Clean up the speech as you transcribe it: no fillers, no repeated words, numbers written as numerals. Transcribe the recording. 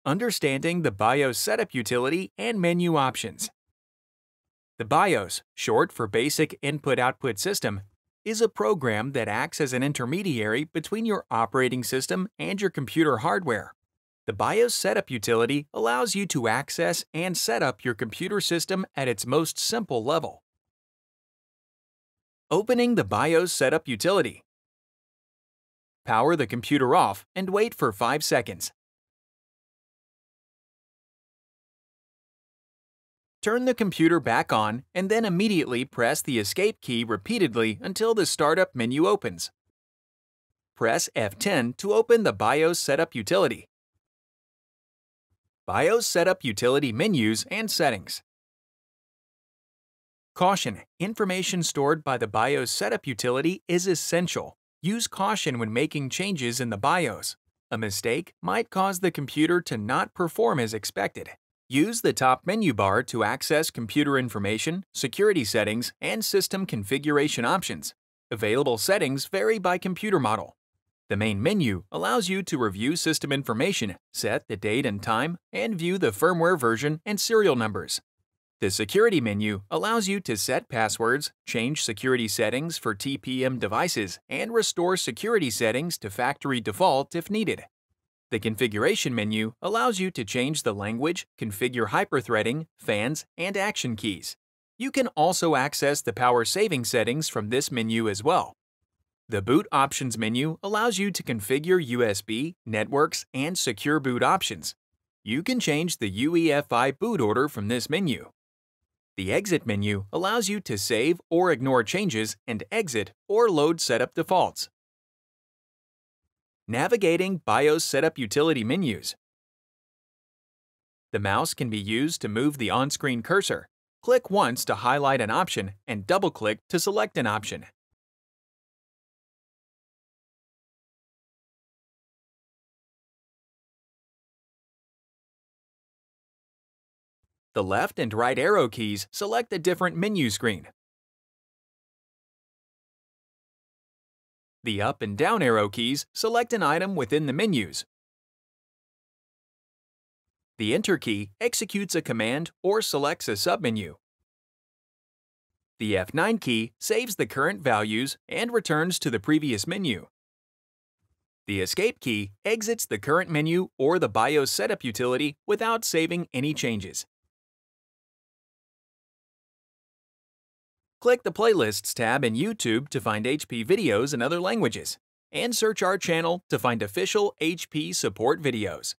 Understanding the BIOS setup utility and menu options. The BIOS, short for Basic Input-Output System, is a program that acts as an intermediary between your operating system and your computer hardware. The BIOS setup utility allows you to access and set up your computer system at its most simple level. Opening the BIOS setup utility. Power the computer off and wait for 5 seconds. Turn the computer back on and then immediately press the Escape key repeatedly until the startup menu opens. Press F10 to open the BIOS setup utility. BIOS setup utility menus and settings. Caution: information stored by the BIOS setup utility is essential. Use caution when making changes in the BIOS. A mistake might cause the computer to not perform as expected. Use the top menu bar to access computer information, security settings, and system configuration options. Available settings vary by computer model. The main menu allows you to review system information, set the date and time, and view the firmware version and serial numbers. The security menu allows you to set passwords, change security settings for TPM devices, and restore security settings to factory default if needed. The configuration menu allows you to change the language, configure hyperthreading, fans, and action keys. You can also access the power saving settings from this menu as well. The boot options menu allows you to configure USB, networks, and secure boot options. You can change the UEFI boot order from this menu. The exit menu allows you to save or ignore changes and exit or load setup defaults. Navigating BIOS setup utility menus. The mouse can be used to move the on-screen cursor. Click once to highlight an option and double-click to select an option. The left and right arrow keys select a different menu screen. The up and down arrow keys select an item within the menus. The Enter key executes a command or selects a submenu. The F9 key saves the current values and returns to the previous menu. The Escape key exits the current menu or the BIOS setup utility without saving any changes. Click the Playlists tab in YouTube to find HP videos in other languages, and search our channel to find official HP support videos.